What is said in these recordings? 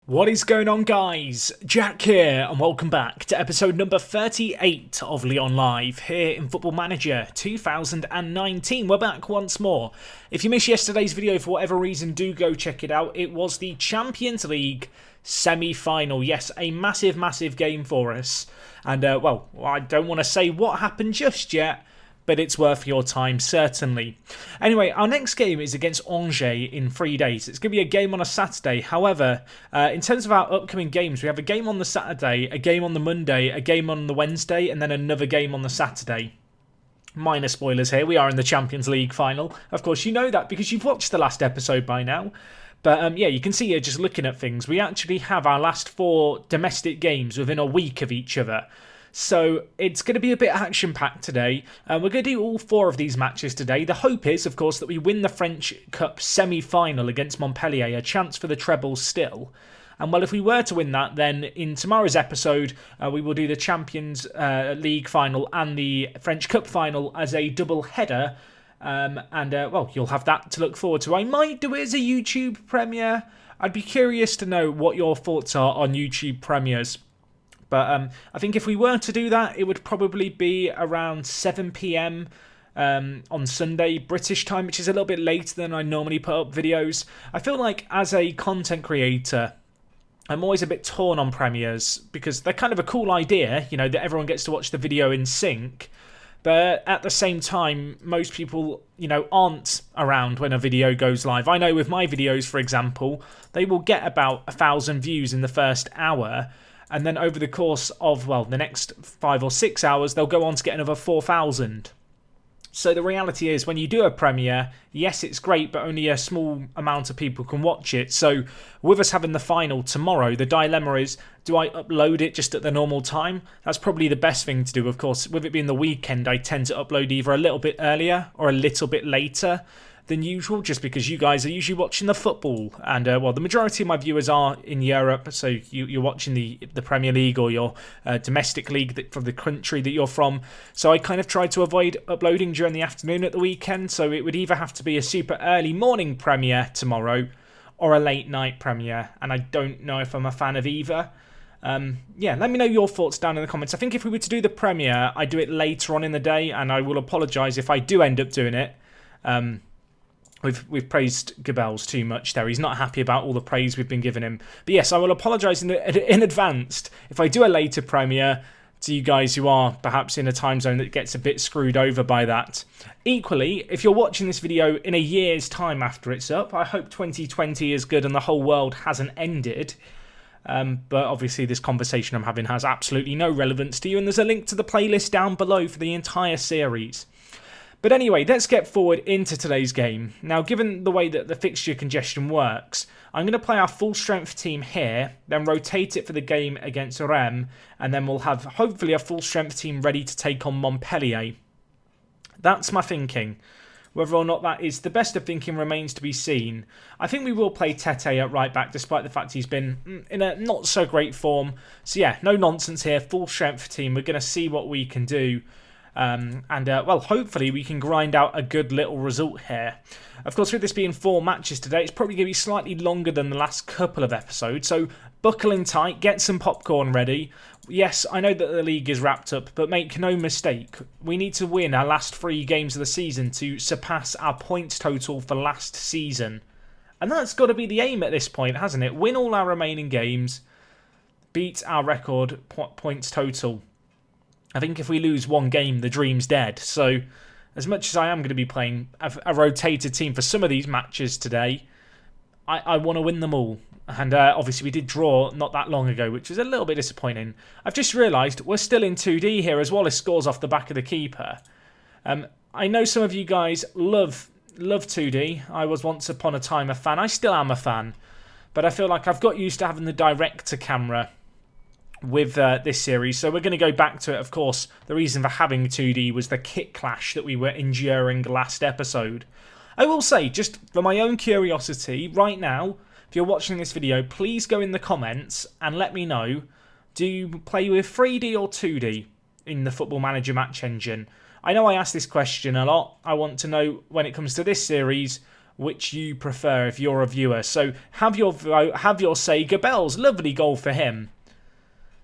What is going on, guys? Jack here, and welcome back to episode number 38 of Lyon Live here in Football Manager 2019. We're back once more. If you missed yesterday's video for whatever reason, do go check it out. It was the Champions League semi-final. Yes, a massive, massive game for us. And, well, I don't want to say what happened just yet, but it's worth your time, certainly. Anyway, our next game is against Angers in 3 days. It's going to be a game on a Saturday. However, in terms of our upcoming games, we have a game on the Saturday, a game on the Monday, a game on the Wednesday, and then another game on the Saturday. Minor spoilers here, we are in the Champions League final. Of course, you know that because you've watched the last episode by now. But yeah, you can see here just looking at things, we actually have our last 4 domestic games within a week of each other. So it's going to be a bit action-packed today. We're going to do all 4 of these matches today. The hope is, of course, that we win the French Cup semi-final against Montpellier, a chance for the treble still. And well, if we were to win that, then in tomorrow's episode, we will do the Champions League final and the French Cup final as a double header. Well, you'll have that to look forward to. I might do it as a YouTube premiere. I'd be curious to know what your thoughts are on YouTube premieres. But I think if we were to do that, it would probably be around 7 p.m. On Sunday, British time, which is a little bit later than I normally put up videos. I feel like as a content creator, I'm always a bit torn on premieres because they're kind of a cool idea, you know, that everyone gets to watch the video in sync. But at the same time, most people, you know, aren't around when a video goes live. I know with my videos, for example, they will get about 1,000 views in the first hour. And then over the course of, well, the next 5 or 6 hours, they'll go on to get another 4,000. So the reality is, when you do a premiere, yes, it's great, but only a small amount of people can watch it. So with us having the final tomorrow, the dilemma is, do I upload it just at the normal time? That's probably the best thing to do. Of course, with it being the weekend, I tend to upload either a little bit earlier or a little bit later than usual, just because you guys are usually watching the football, and well, the majority of my viewers are in Europe, so you're watching the Premier League or your domestic league from the country that you're from. So I kind of try to avoid uploading during the afternoon at the weekend, so it would either have to be a super early morning premiere tomorrow or a late night premiere, and I don't know if I'm a fan of either. Yeah, let me know your thoughts down in the comments. I think if we were to do the premiere, I'd do it later on in the day, and I will apologise if I do end up doing it. We've praised Gabels too much there. He's not happy about all the praise we've been giving him. But yes, I will apologise in advance if I do a later premiere to you guys who are perhaps in a time zone that gets a bit screwed over by that. Equally, if you're watching this video in a year's time after it's up, I hope 2020 is good and the whole world hasn't ended. But obviously this conversation I'm having has absolutely no relevance to you, and there's a link to the playlist down below for the entire series. But anyway, let's get forward into today's game. Now, given the way that the fixture congestion works, I'm going to play our full-strength team here, then rotate it for the game against Rennes, and then we'll have, hopefully, a full-strength team ready to take on Montpellier. That's my thinking. Whether or not that is the best of thinking remains to be seen. I think we will play Tete at right back, despite the fact he's been in a not-so-great form. So yeah, no nonsense here, full-strength team. We're going to see what we can do. Well, hopefully we can grind out a good little result here. Of course, with this being 4 matches today, it's probably going to be slightly longer than the last couple of episodes, so buckle in tight, get some popcorn ready. Yes, I know that the league is wrapped up, but make no mistake, we need to win our last 3 games of the season to surpass our points total for last season. And that's got to be the aim at this point, hasn't it? Win all our remaining games, beat our record points total. I think if we lose 1 game, the dream's dead. So, as much as I am going to be playing a rotated team for some of these matches today, I want to win them all. And obviously we did draw not that long ago, which was a little bit disappointing. I've just realised we're still in 2D here as Wallace scores off the back of the keeper. I know some of you guys love 2D. I was once upon a time a fan. I still am a fan. But I feel like I've got used to having the director camera with this series, so we're going to go back to it. Of course, the reason for having 2D was the kit clash that we were enduring last episode. I will say, just for my own curiosity, right now, if you're watching this video, please go in the comments and let me know, do you play with 3D or 2D in the Football Manager match engine? I know I ask this question a lot. I want to know, when it comes to this series, which you prefer if you're a viewer. So have your vote, have your say. Gabel's lovely goal for him.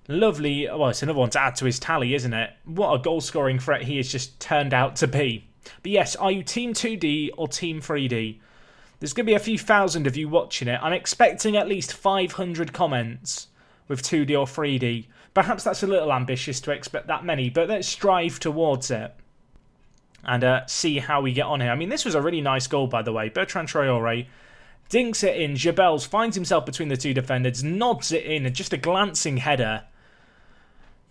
Lovely. Well, it's another one to add to his tally, isn't it? What a goal-scoring threat he has just turned out to be. But yes, are you Team 2D or Team 3D? There's going to be a few thousand of you watching it. I'm expecting at least 500 comments with 2D or 3D. Perhaps that's a little ambitious to expect that many, but let's strive towards it and see how we get on here. I mean, this was a really nice goal, by the way. Bertrand Traoré dinks it in. Jabels finds himself between the two defenders, nods it in, and just a glancing header.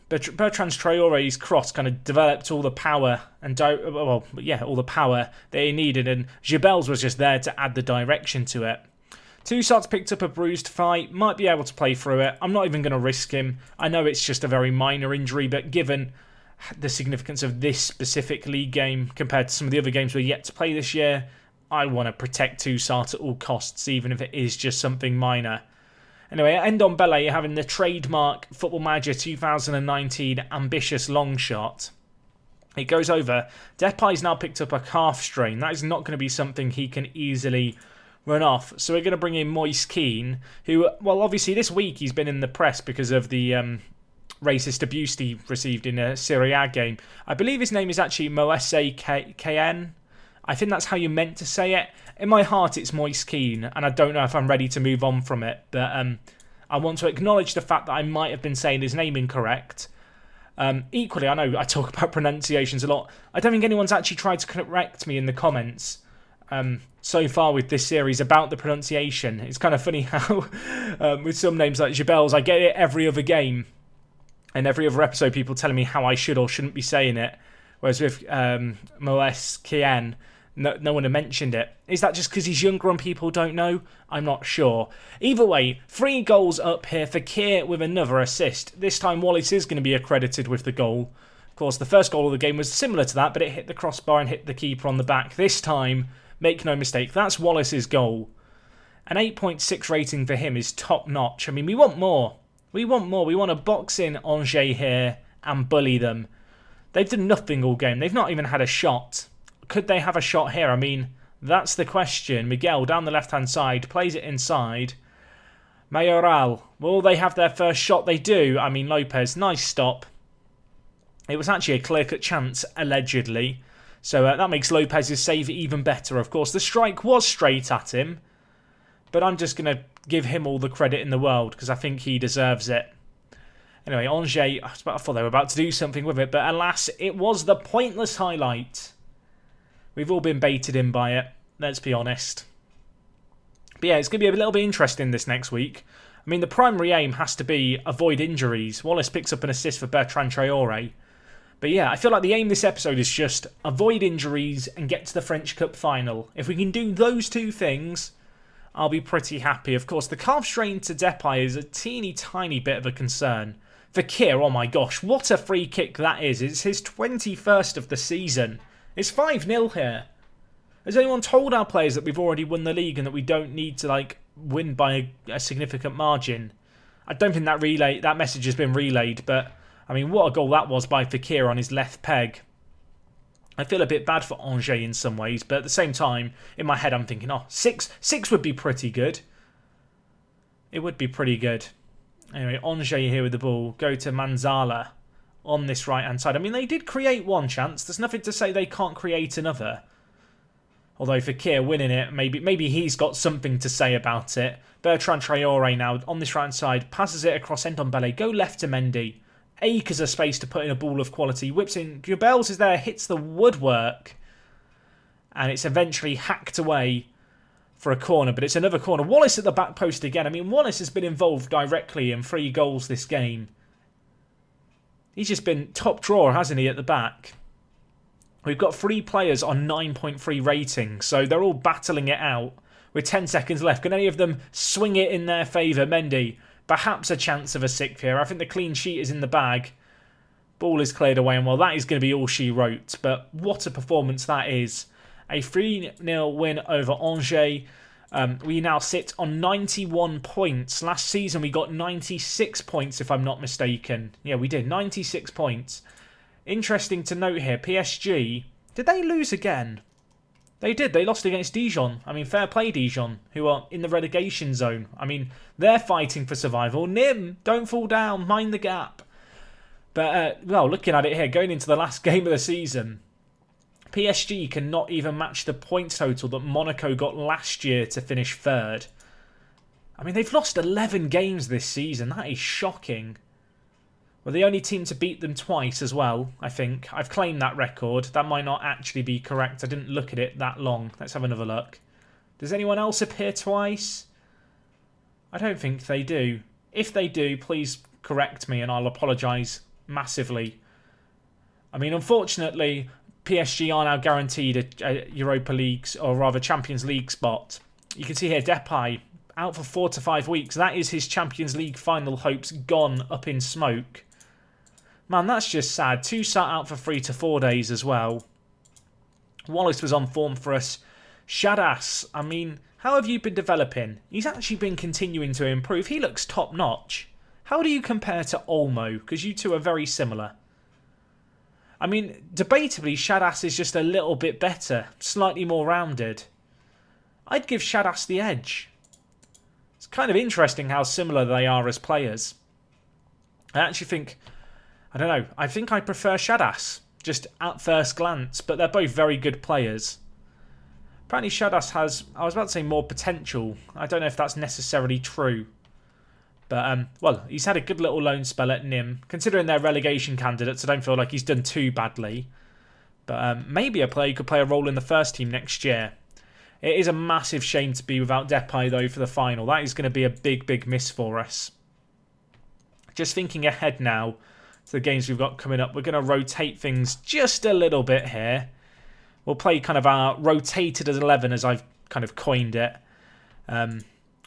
Bertrand Traoré's cross kind of developed all the power and all the power that he needed, and Jabels was just there to add the direction to it. Toussaint's picked up a bruised thigh, might be able to play through it. I'm not even going to risk him. I know it's just a very minor injury, but given the significance of this specific league game compared to some of the other games we're yet to play this year, I want to protect Toussaint at all costs, even if it is just something minor. Anyway, at Ndombele, you're having the trademark Football Manager 2019 ambitious long shot. It goes over. Depay's now picked up a calf strain. That is not going to be something he can easily run off. So we're going to bring in Moise Kean, who, well, obviously this week he's been in the press because of the racist abuse he received in a Serie A game. I believe his name is actually Moise Kean. I think that's how you're meant to say it. In my heart, it's Moise Kean, and I don't know if I'm ready to move on from it. But I want to acknowledge the fact that I might have been saying his name incorrect. Equally, I know I talk about pronunciations a lot. I don't think anyone's actually tried to correct me in the comments so far with this series about the pronunciation. It's kind of funny how with some names like Jabels, I get it every other game. And every other episode, people telling me how I should or shouldn't be saying it. Whereas with Moise Kean, no one had mentioned it. Is that just because he's younger and people don't know? I'm not sure. Either way, 3 goals up here for Keir with another assist. This time Wallace is going to be accredited with the goal. Of course, the first goal of the game was similar to that, but it hit the crossbar and hit the keeper on the back. This time, make no mistake, that's Wallace's goal. An 8.6 rating for him is top notch. I mean, we want more. We want more. We want to box in Angers here and bully them. They've done nothing all game. They've not even had a shot. Could they have a shot here? I mean, that's the question. Miguel down the left-hand side, plays it inside. Mayoral, will they have their first shot? They do. I mean, Lopez, nice stop. It was actually a clear-cut chance, allegedly. So that makes Lopez's save even better. Of course, the strike was straight at him. But I'm just going to give him all the credit in the world because I think he deserves it. Anyway, Angers, I thought they were about to do something with it, but alas, it was the pointless highlight. We've all been baited in by it, let's be honest. But yeah, it's going to be a little bit interesting this next week. I mean, the primary aim has to be avoid injuries. Wallace picks up an assist for Bertrand Traoré. But yeah, I feel like the aim this episode is just avoid injuries and get to the French Cup final. If we can do those two things, I'll be pretty happy. Of course, the calf strain to Depay is a teeny tiny bit of a concern. For Keir, oh my gosh, what a free kick that is. It's his 21st of the season. It's 5-0 here. Has anyone told our players that we've already won the league and that we don't need to win by a significant margin? I don't think that message has been relayed, but I mean, what a goal that was by Fekir on his left peg. I feel a bit bad for Angers in some ways, but at the same time, in my head I'm thinking, oh, 6 would be pretty good. It would be pretty good. Anyway, Angers here with the ball. Go to Manzala on this right-hand side. I mean, they did create one chance. There's nothing to say they can't create another. Although Fekir winning it, maybe he's got something to say about it. Bertrand Traoré now on this right-hand side. Passes it across Ndombele. Go left to Mendy. Acres of space to put in a ball of quality. Whips in. Gabels is there. Hits the woodwork. And it's eventually hacked away for a corner, but it's another corner. Wallace at the back post again. I mean, Wallace has been involved directly in 3 goals this game. He's just been top drawer, hasn't he, at the back? We've got 3 players on 9.3 ratings, so they're all battling it out with 10 seconds left. Can any of them swing it in their favour? Mendy, perhaps a chance of a 6th here. I think the clean sheet is in the bag. Ball is cleared away, and well, that is going to be all she wrote. But what a performance that is. A 3-0 win over Angers. We now sit on 91 points. Last season we got 96 points, if I'm not mistaken. Yeah, we did. 96 points. Interesting to note here, PSG, did they lose again? They did. They lost against Dijon. I mean, fair play, Dijon, who are in the relegation zone. I mean, they're fighting for survival. Nim, don't fall down. Mind the gap. But, well, looking at it here, going into the last game of the season, PSG cannot even match the points total that Monaco got last year to finish third. I mean, they've lost 11 games this season. That is shocking. We're the only team to beat them twice as well, I think. I've claimed that record. That might not actually be correct. I didn't look at it that long. Let's have another look. Does anyone else appear twice? I don't think they do. If they do, please correct me and I'll apologise massively. I mean, unfortunately, PSG are now guaranteed a Europa League, or rather Champions League spot. You can see here, Depay out for 4 to 5 weeks. That is his Champions League final hopes gone up in smoke. Man, that's just sad. Toussaint out for 3 to 4 days as well. Wallace was on form for us. Shadas, I mean, how have you been developing? He's actually been continuing to improve. He looks top notch. How do you compare to Olmo? Because you two are very similar. I mean, debatably, Shadas is just a little bit better. Slightly more rounded. I'd give Shadas the edge. It's kind of interesting how similar they are as players. I actually think... I don't know. I think I prefer Shadas, just at first glance, but they're both very good players. Apparently Shadas has, I was about to say more potential. I don't know if that's necessarily true. But, well, he's had a good little loan spell at Nîmes. Considering they're relegation candidates, I don't feel like he's done too badly. But maybe a player could play a role in the first team next year. It is a massive shame to be without Depay, though, for the final. That is going to be a big, big miss for us. Just thinking ahead now to the games we've got coming up, we're going to rotate things just a little bit here. We'll play kind of our rotated as 11, as I've kind of coined it.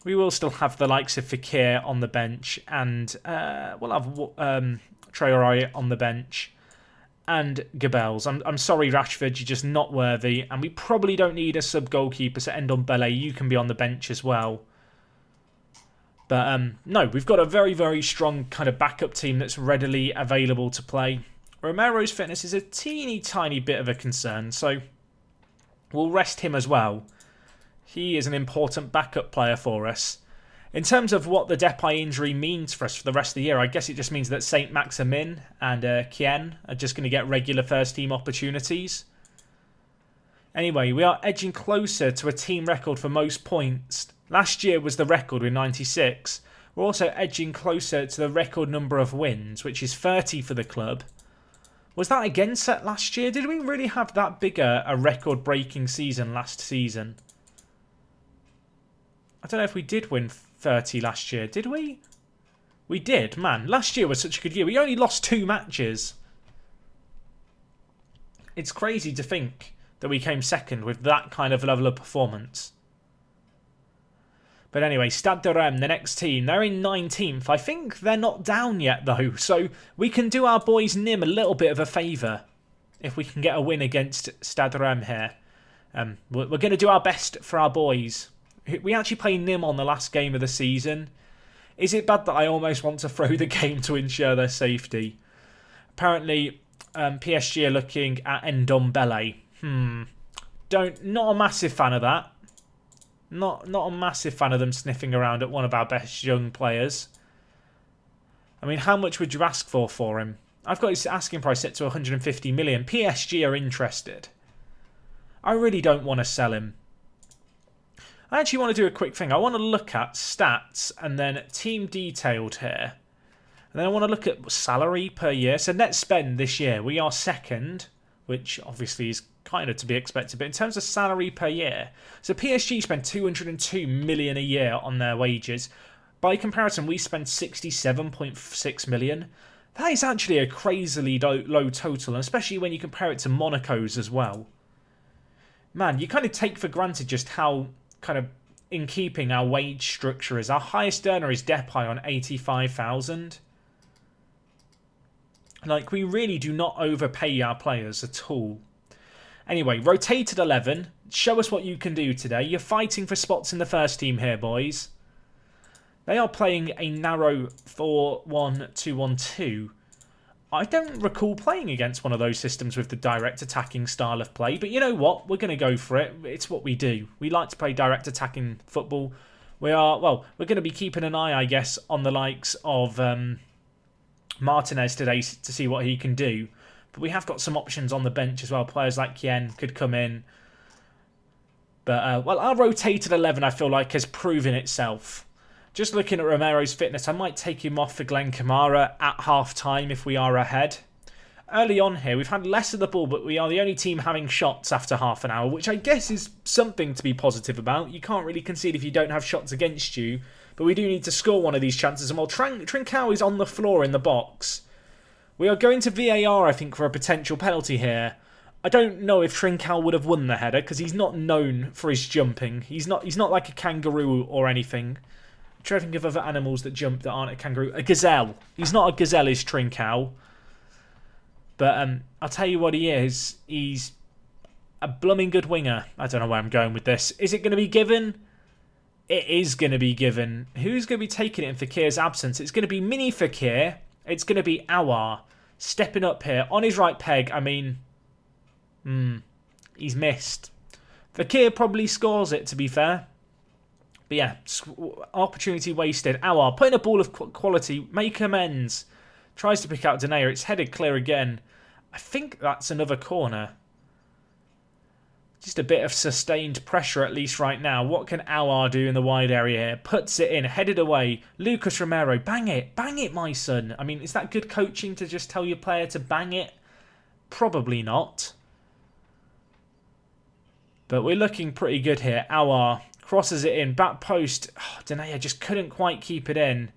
We will still have the likes of Fekir on the bench, and we'll have Traoré on the bench, and Gabels. I'm sorry, Rashford, you're just not worthy, and we probably don't need a sub-goalkeeper, so Ndombele, you can be on the bench as well. But no, we've got a very, very strong kind of backup team that's readily available to play. Romero's fitness is a teeny tiny bit of a concern, so we'll rest him as well. He is an important backup player for us. In terms of what the Depay injury means for us for the rest of the year, I guess it just means that Saint-Maximin and Kien are just going to get regular first team opportunities. Anyway, we are edging closer to a team record for most points. Last year was the record with 96. We're also edging closer to the record number of wins, which is 30 for the club. Was that again set last year? Did we really have that bigger a record-breaking season last season? I don't know if we did win 30 last year. Did we? We did. Man, last year was such a good year. We only lost 2 matches. It's crazy to think that we came second with that kind of level of performance. But anyway, Stade de Reims, the next team, they're in 19th. I think they're not down yet, though. So we can do our boys Nîmes a little bit of a favour if we can get a win against Stade de Reims here. We're going to do our best for our boys. We actually play Nîmes on the last game of the season. Is it bad that I almost want to throw the game to ensure their safety? Apparently, PSG are looking at Ndombele. Not a massive fan of that. Not a massive fan of them sniffing around at one of our best young players. I mean, how much would you ask for him? I've got his asking price set to 150 million. PSG are interested. I really don't want to sell him. I actually want to do a quick thing. I want to look at stats and then team detailed here. And then I want to look at salary per year. So net spend this year, we are second, which obviously is kind of to be expected. But in terms of salary per year, so PSG spend 202 million a year on their wages. By comparison, we spend 67.6 million. That is actually a crazily low total, and especially when you compare it to Monaco's as well. Man, you kind of take for granted just how kind of in keeping our wage structure is. Our highest earner is Depay on 85,000. Like, we really do not overpay our players at all. Anyway, rotated 11. Show us what you can do today. You're fighting for spots in the first team here, boys. They are playing a narrow 4-1-2-1-2. I don't recall playing against one of those systems with the direct attacking style of play. But you know what? We're going to go for it. It's what we do. We like to play direct attacking football. We're going to be keeping an eye, I guess, on the likes of Martinez today to see what he can do. But we have got some options on the bench as well. Players like Kien could come in. But, our rotated 11, I feel like, has proven itself. Just looking at Romero's fitness, I might take him off for Glenn Kamara at half-time if we are ahead. Early on here, we've had less of the ball, but we are the only team having shots after half an hour, which I guess is something to be positive about. You can't really concede if you don't have shots against you, but we do need to score one of these chances. And while Trincao is on the floor in the box, we are going to VAR, I think, for a potential penalty here. I don't know if Trincao would have won the header because he's not known for his jumping. He's not like a kangaroo or anything. I'm trying to think of other animals that jump that aren't a kangaroo. A gazelle. He's not a gazelle, is Trincao. But I'll tell you what he is. He's a blooming good winger. I don't know where I'm going with this. Is it going to be given? It is going to be given. Who's going to be taking it in Fekir's absence? It's going to be Mini Fekir. It's going to be Awar stepping up here on his right peg. I mean, he's missed. Fekir probably scores it, to be fair. But yeah, opportunity wasted. Awar putting a ball of quality. Make amends. Tries to pick out Denea. It's headed clear again. I think that's another corner. Just a bit of sustained pressure at least right now. What can Awar do in the wide area here? Puts it in. Headed away. Lucas Romero. Bang it. Bang it, my son. I mean, is that good coaching to just tell your player to bang it? Probably not. But we're looking pretty good here. Awar crosses it in. Back post. Oh, Denea just couldn't quite keep it in.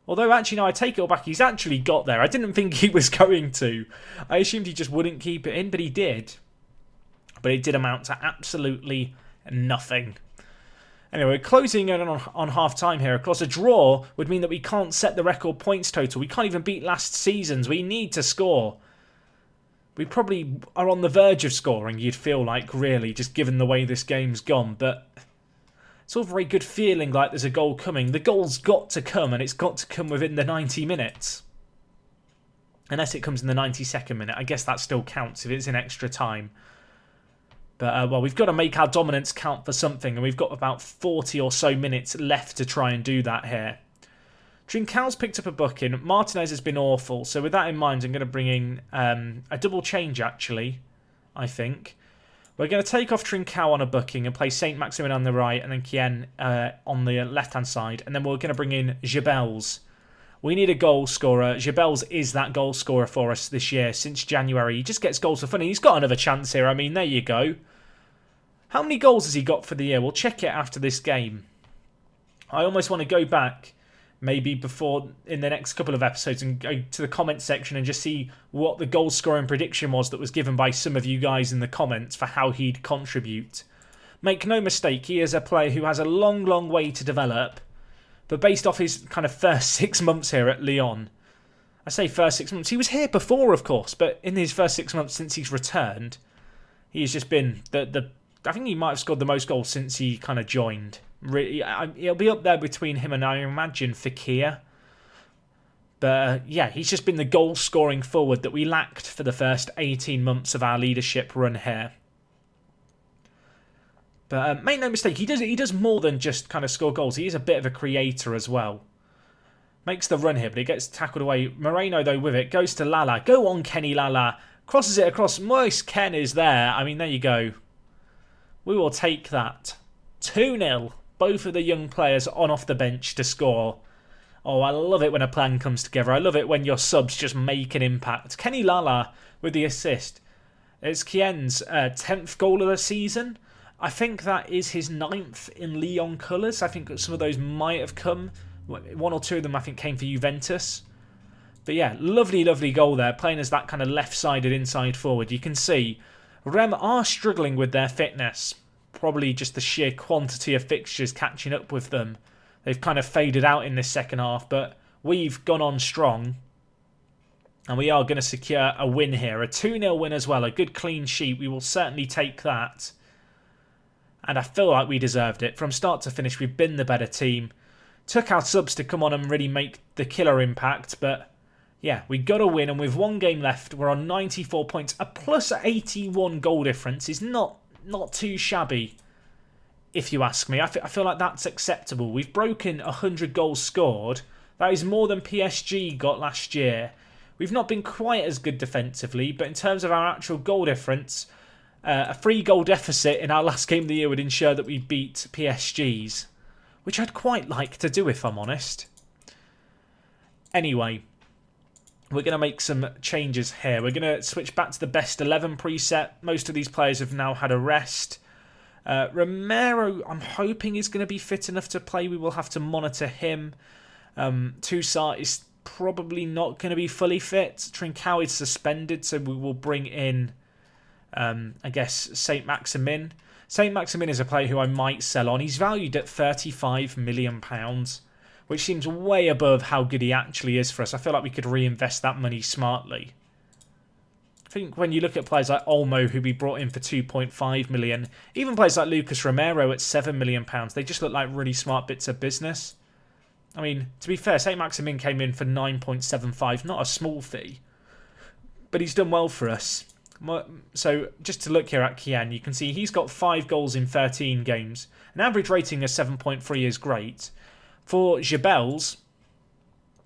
Although, actually, no, I take it all back. He's actually got there. I didn't think he was going to. I assumed he just wouldn't keep it in, but he did. But it did amount to absolutely nothing. Anyway, closing in on half-time here. Of course, a draw would mean that we can't set the record points total. We can't even beat last season's. We need to score. We probably are on the verge of scoring, you'd feel like, really, just given the way this game's gone. But it's all very good feeling like there's a goal coming. The goal's got to come, and it's got to come within the 90 minutes. Unless it comes in the 92nd minute. I guess that still counts if it's in extra time. But, we've got to make our dominance count for something, and we've got about 40 or so minutes left to try and do that here. Trincao's picked up a booking. Martinez has been awful, so with that in mind, I'm going to bring in a double change, actually, I think. We're going to take off Trincao on a booking and play Saint Maximin on the right and then Kien on the left-hand side. And then we're going to bring in Jebels. We need a goal scorer. Jebels is that goal scorer for us this year. Since January, he just gets goals for fun. And he's got another chance here. I mean, there you go. How many goals has he got for the year? We'll check it after this game. I almost want to go back maybe before in the next couple of episodes and go to the comment section and just see what the goal scoring prediction was that was given by some of you guys in the comments for how he'd contribute. Make no mistake, he is a player who has a long, long way to develop, but based off his kind of first 6 months here at Lyon, I say first 6 months, he was here before, of course, but in his first 6 months since he's returned, he's just been I think he might have scored the most goals since he kind of joined. Really, it'll be up there between him and I imagine Fekir. But yeah, he's just been the goal-scoring forward that we lacked for the first 18 months of our leadership run here. But make no mistake, he does more than just kind of score goals. He is a bit of a creator as well. Makes the run here, but he gets tackled away. Moreno, though, with it, goes to Lala. Go on, Kenny Lala. Crosses it across. Moise Ken is there. I mean, there you go. We will take that. 2-0. Both of the young players on off the bench to score. Oh, I love it when a plan comes together. I love it when your subs just make an impact. Kenny Lala with the assist. It's Kien's 10th goal of the season. I think that is his 9th in Lyon colours. I think some of those might have come. 1 or 2 of them I think came for Juventus. But yeah, lovely, lovely goal there. Playing as that kind of left-sided inside forward. You can see Rem are struggling with their fitness. Probably just the sheer quantity of fixtures catching up with them. They've kind of faded out in this second half, but we've gone on strong. And we are going to secure a win here. A 2-0 win as well. A good clean sheet. We will certainly take that. And I feel like we deserved it. From start to finish, we've been the better team. Took our subs to come on and really make the killer impact, but Yeah, we got to win, and with one game left, we're on 94 points. A plus 81 goal difference is not too shabby, if you ask me. I feel like that's acceptable. We've broken 100 goals scored. That is more than PSG got last year. We've not been quite as good defensively, but in terms of our actual goal difference, a 3-goal deficit in our last game of the year would ensure that we beat PSG's, which I'd quite like to do if I'm honest. Anyway, we're going to make some changes here. We're going to switch back to the best 11 preset. Most of these players have now had a rest. Romero, I'm hoping, is going to be fit enough to play. We will have to monitor him. Toussaint is probably not going to be fully fit. Trincao is suspended, so we will bring in, I guess, Saint-Maximin. Saint-Maximin is a player who I might sell on. He's valued at £35 million, which seems way above how good he actually is for us. I feel like we could reinvest that money smartly. I think when you look at players like Olmo, who we brought in for 2.5 million, even players like Lucas Romero at £7 million, they just look like really smart bits of business. I mean, to be fair, Saint-Maximin came in for 9.75, not a small fee, but he's done well for us. So just to look here at Kian, you can see he's got 5 goals in 13 games. An average rating of 7.3 is great. For Jebels,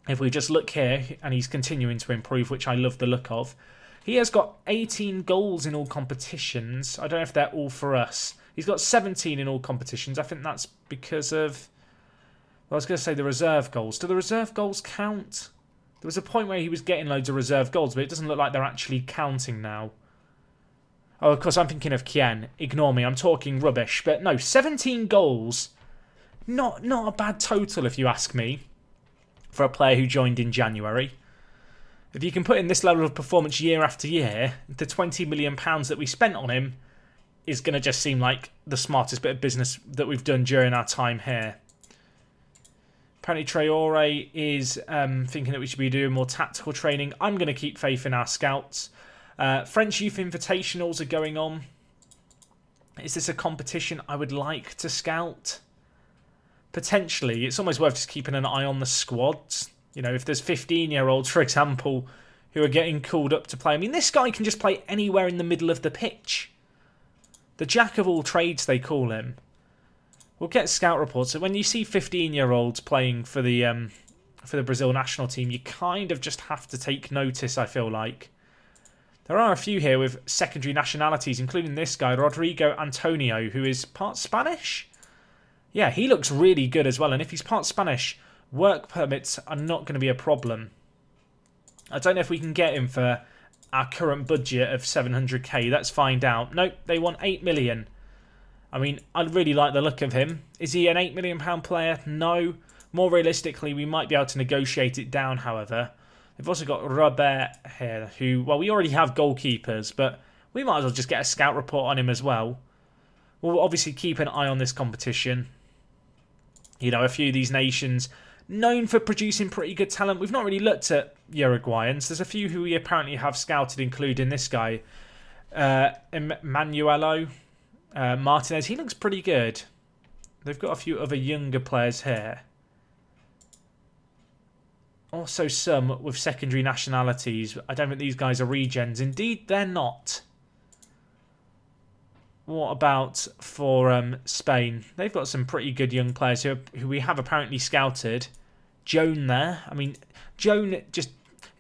if we just look here, and he's continuing to improve, which I love the look of, he has got 18 goals in all competitions. I don't know if they're all for us. He's got 17 in all competitions. I think that's because of, well, I was going to say the reserve goals. Do the reserve goals count? There was a point where he was getting loads of reserve goals, but it doesn't look like they're actually counting now. Oh, of course, I'm thinking of Kian. Ignore me, I'm talking rubbish. But no, 17 goals. Not a bad total, if you ask me, for a player who joined in January. If you can put in this level of performance year after year, the £20 million that we spent on him is going to just seem like the smartest bit of business that we've done during our time here. Apparently Traore is thinking that we should be doing more tactical training. I'm going to keep faith in our scouts. French Youth Invitationals are going on. Is this a competition I would like to scout? Potentially. It's almost worth just keeping an eye on the squads. You know, if there's 15-year-olds, for example, who are getting called up to play. I mean, this guy can just play anywhere in the middle of the pitch. The jack of all trades, they call him. We'll get scout reports. So when you see 15-year-olds playing for the Brazil national team, you kind of just have to take notice, I feel like. There are a few here with secondary nationalities, including this guy, Rodrigo Antonio, who is part Spanish. Yeah, he looks really good as well. And if he's part Spanish, work permits are not going to be a problem. I don't know if we can get him for our current budget of 700k. Let's find out. Nope, they want 8 million. I mean, I really like the look of him. Is he an £8 million player? No. More realistically, we might be able to negotiate it down, however. We've also got Robert here, who, well, we already have goalkeepers, but we might as well just get a scout report on him as well. We'll obviously keep an eye on this competition. You know, a few of these nations known for producing pretty good talent. We've not really looked at Uruguayans. There's a few who we apparently have scouted, including this guy, Manuelo Martinez. He looks pretty good. They've got a few other younger players here. Also some with secondary nationalities. I don't think these guys are regens. Indeed, they're not. What about for Spain? They've got some pretty good young players who we have apparently scouted. Joan there. I mean, Joan just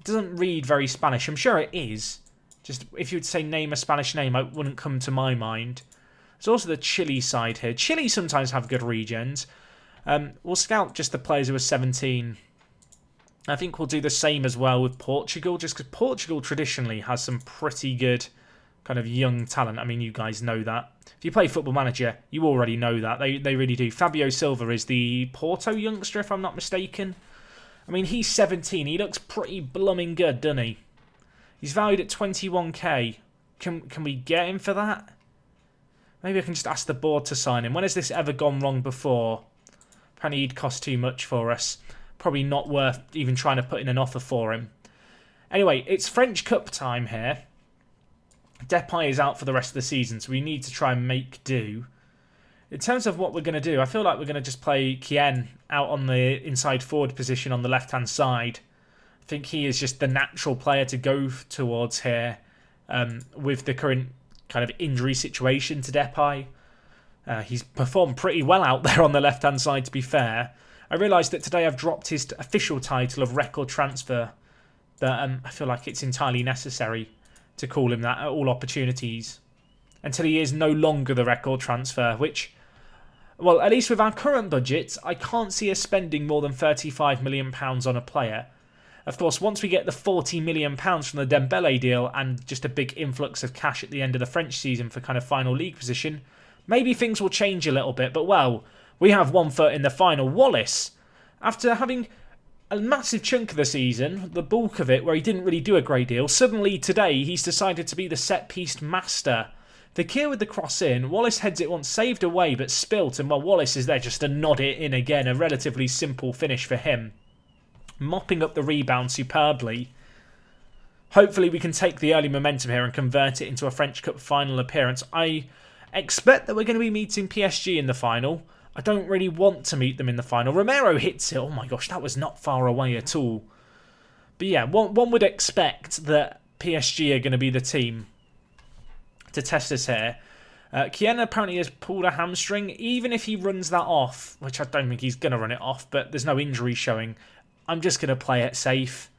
doesn't read very Spanish. I'm sure it is. Just if you would say name a Spanish name, it wouldn't come to my mind. There's also the Chile side here. Chile sometimes have good regens. We'll scout just the players who are 17. I think we'll do the same as well with Portugal, just because Portugal traditionally has some pretty good kind of young talent. I mean, you guys know that. If you play Football Manager, you already know that. They really do. Fabio Silva is the Porto youngster, if I'm not mistaken. I mean, he's 17. He looks pretty blooming good, doesn't he? He's valued at 21k. Can we get him for that? Maybe I can just ask the board to sign him. When has this ever gone wrong before? Apparently he'd cost too much for us. Probably not worth even trying to put in an offer for him. Anyway, it's French Cup time here. Depay is out for the rest of the season, so we need to try and make do. In terms of what we're going to do, I feel like we're going to just play Kien out on the inside forward position on the left-hand side. think he is just the natural player to go towards here with the current kind of injury situation to Depay. He's performed pretty well out there on the left-hand side, to be fair. I realised that today I've dropped his official title of record transfer, but I feel like it's entirely necessary to call him that at all opportunities until he is no longer the record transfer, which, well, at least with our current budget, I can't see us spending more than £35 million on a player. Of course, once we get the £40 million from the Dembele deal and just a big influx of cash at the end of the French season for kind of final league position, maybe things will change a little bit. But, well, we have one foot in the final. Wallace, after having a massive chunk of the season, the bulk of it where he didn't really do a great deal, suddenly today he's decided to be the set-piece master. Fakir with the cross in, Wallace heads it once, saved away but spilt, and while Wallace is there just to nod it in again, a relatively simple finish for him. Mopping up the rebound superbly. Hopefully we can take the early momentum here and convert it into a French Cup final appearance. I expect that we're going to be meeting PSG in the final. I don't really want to meet them in the final. Romero hits it. Oh my gosh, that was not far away at all. But yeah, one would expect that PSG are going to be the team to test us here. Kien apparently has pulled a hamstring. Even if he runs that off, which I don't think he's going to run it off, but there's no injury showing, I'm just going to play it safe.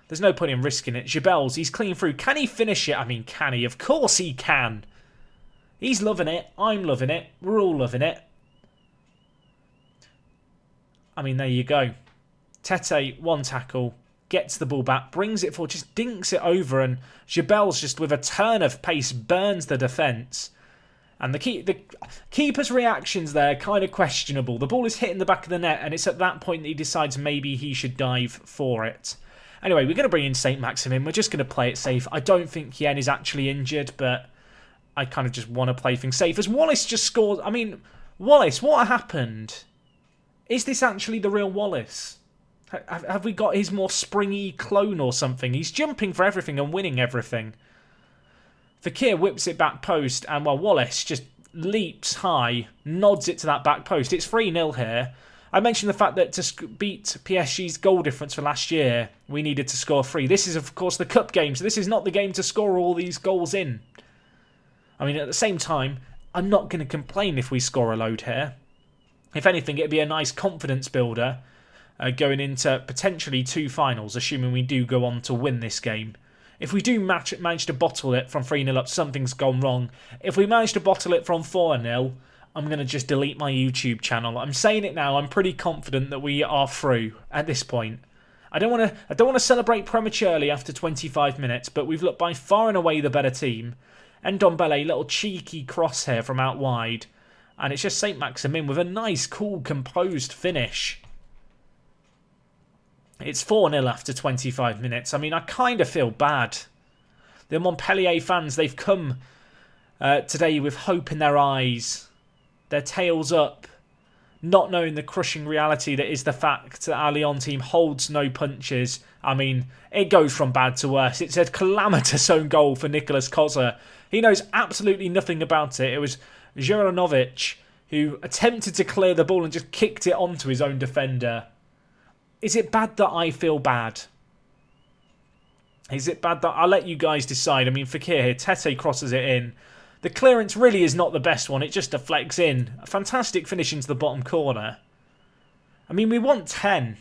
There's no point in risking it. Gibels, he's clean through. Can he finish it? I mean, can he? Of course he can. He's loving it. I'm loving it. We're all loving it. I mean, there you go. Tete, one tackle, gets the ball back, brings it forward, just dinks it over, and Gibels just with a turn of pace burns the defence. And the keeper's reactions there kind of questionable. The ball is hitting the back of the net, and it's at that point that he decides maybe he should dive for it. Anyway, we're going to bring in St. Maximin. We're just going to play it safe. I don't think Kien is actually injured, but I kind of just want to play things safe. As Wallace just scored... I mean, Wallace, what happened? Is this actually the real Wallace? Have we got his more springy clone or something? He's jumping for everything and winning everything. Fakir whips it back post, and while Wallace just leaps high, nods it to that back post. It's 3-0 here. I mentioned the fact that to beat PSG's goal difference for last year, we needed to score 3. This is, of course, the cup game, so this is not the game to score all these goals in. I mean, at the same time, I'm not going to complain if we score a load here. If anything, it'd be a nice confidence builder going into potentially 2 finals, assuming we do go on to win this game. If we do manage to bottle it from 3-0 up, something's gone wrong. If we manage to bottle it from 4-0, I'm going to just delete my YouTube channel. I'm saying it now. I'm pretty confident that we are through at this point. I don't want to celebrate prematurely after 25 minutes, but we've looked by far and away the better team. And Ndombele, little cheeky cross here from out wide. And it's just St. Maximin with a nice, cool, composed finish. It's 4-0 after 25 minutes. I mean, I kind of feel bad. The Montpellier fans, they've come today with hope in their eyes. Their tails up. Not knowing the crushing reality that is the fact that our Lyon team holds no punches. I mean, it goes from bad to worse. It's a calamitous own goal for Nicolas Kozza. He knows absolutely nothing about it. It was Juranovic who attempted to clear the ball and just kicked it onto his own defender. Is it bad that I feel bad? Is it bad that... I'll let you guys decide. I mean, Fakir here, Tete crosses it in. The clearance really is not the best one. It just deflects in. A fantastic finish into the bottom corner. I mean, we want 10.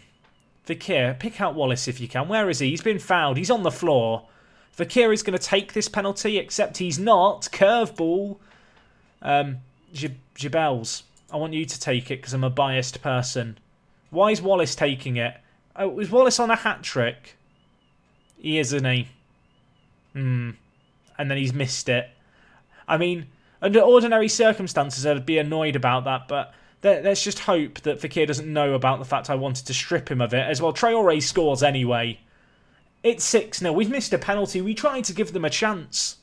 Fakir, pick out Wallace if you can. Where is he? He's been fouled. He's on the floor. Fakir is going to take this penalty, except he's not. Curveball. Gibels, I want you to take it because I'm a biased person. Why is Wallace taking it? Oh, is Wallace on a hat-trick? He is, isn't he? And then he's missed it. I mean, under ordinary circumstances, I'd be annoyed about that, but let's just hope that Fakir doesn't know about the fact I wanted to strip him of it. As well, Traore scores anyway. It's 6-0. We've missed a penalty. We tried to give them a chance.